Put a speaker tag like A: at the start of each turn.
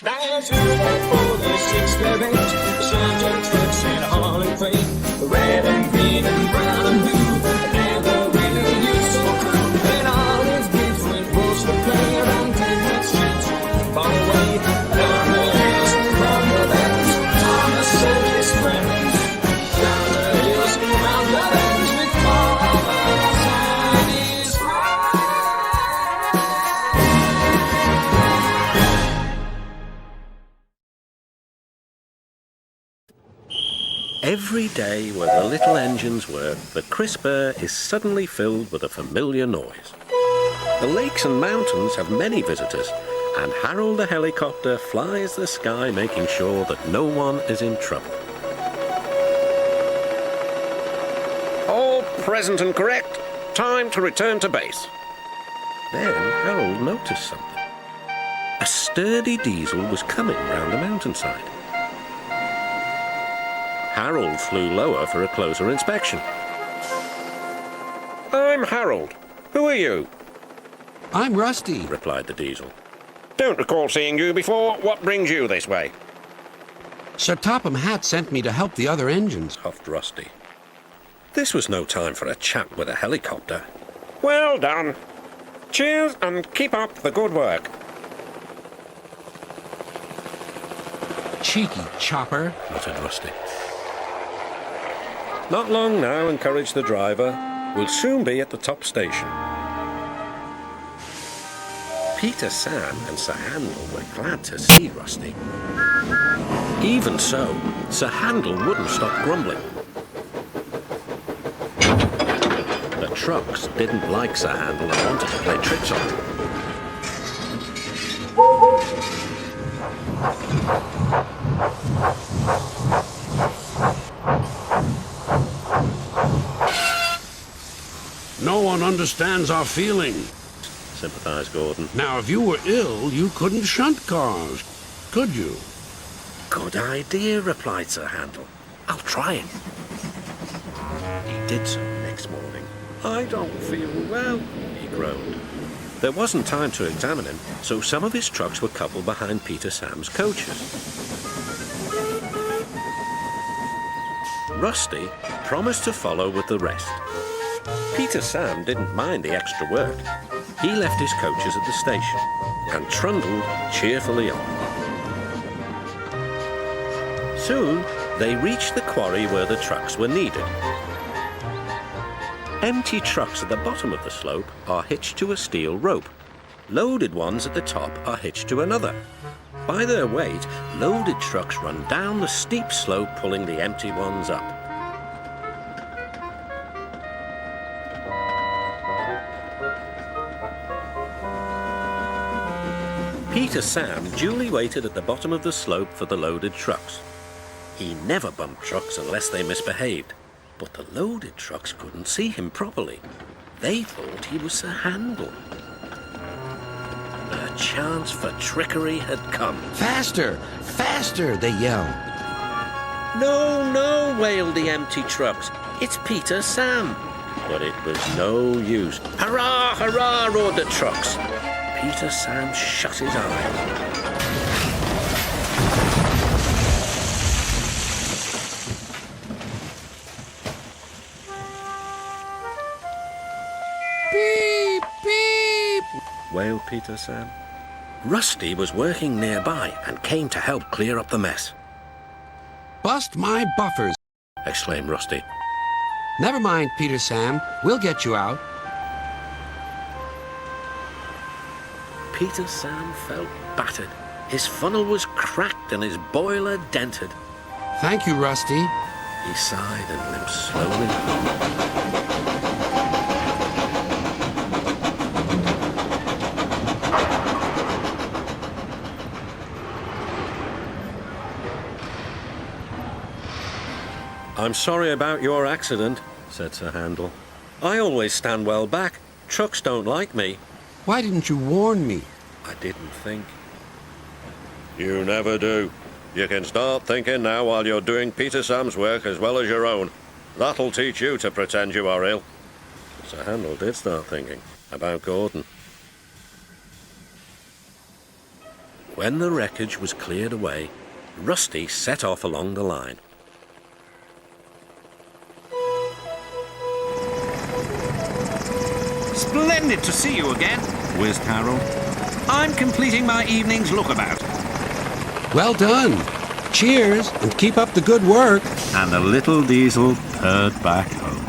A: There's room for the 6 to 8, certain trucks in all in freight, red and green and brown and blue, and the really useful crew, and all is different rules to play around 10 minutes chance far away, down the hills and from the bends, Thomas and his friends, down the hills and round the bends, with Paravoz and his friends.
B: Every day where the little engines work, the crisp air is suddenly filled with a familiar noise. The lakes and mountains have many visitors, and Harold the helicopter flies the sky making sure that no one is in trouble. All present and correct. Time to return to base. Then Harold noticed something. A sturdy diesel was coming round the mountainside. Harold flew lower for a closer inspection. I'm Harold. Who are you?
C: I'm Rusty,
B: replied the diesel. Don't recall seeing you before. What brings you this way?
C: Sir Topham Hatt sent me to help the other engines,
B: huffed Rusty. This was no time for a chat with a helicopter. Well done. Cheers and keep up the good work.
C: Cheeky chopper,
B: muttered Rusty. Not long now, encouraged the driver. We'll soon be at the top station. Peter, Sam and Sir Handel were glad to see Rusty. Even so, Sir Handel wouldn't stop grumbling. The trucks didn't like Sir Handel and wanted to play tricks on him.
C: No one understands our feelings,
B: sympathized Gordon.
C: Now, if you were ill, you couldn't shunt cars, could you?
B: Good idea, replied Sir Handel. I'll try it. He did so next morning. I don't feel well, he groaned. There wasn't time to examine him, so some of his trucks were coupled behind Peter Sam's coaches. Rusty promised to follow with the rest. Peter Sam didn't mind the extra work. He left his coaches at the station and trundled cheerfully on. Soon they reached the quarry where the trucks were needed. Empty trucks at the bottom of the slope are hitched to a steel rope. Loaded ones at the top are hitched to another. By their weight, loaded trucks run down the steep slope, pulling the empty ones up. Peter Sam duly waited at the bottom of the slope for the loaded trucks. He never bumped trucks unless they misbehaved, but the loaded trucks couldn't see him properly. They thought he was Sir Handel. The chance for trickery had come.
C: Faster! Faster! They yelled.
B: No, no, wailed the empty trucks. It's Peter Sam. But it was no use. Hurrah, hurrah, roared the trucks. Peter Sam shut his eyes.
C: Beep, beep,
B: wailed Peter Sam. Rusty was working nearby and came to help clear up the mess.
C: Bust my buffers,
B: exclaimed Rusty.
C: Never mind, Peter Sam. We'll get you out.
B: Peter Sam felt battered. His funnel was cracked and his boiler dented.
C: Thank you, Rusty.
B: He sighed and limped slowly home. I'm sorry about your accident, said Sir Handel. I always stand well back. Trucks don't like me.
C: Why didn't you warn me?
B: I didn't think. You never do. You can start thinking now while you're doing Peter Sam's work as well as your own. That'll teach you to pretend you are ill. Sir Handel did start thinking about Gordon. When the wreckage was cleared away, Rusty set off along the line.
D: Splendid to see you again, whizzed Harold. I'm completing my evening's lookabout.
C: Well done. Cheers, and keep up the good work.
D: And the little diesel purred back home.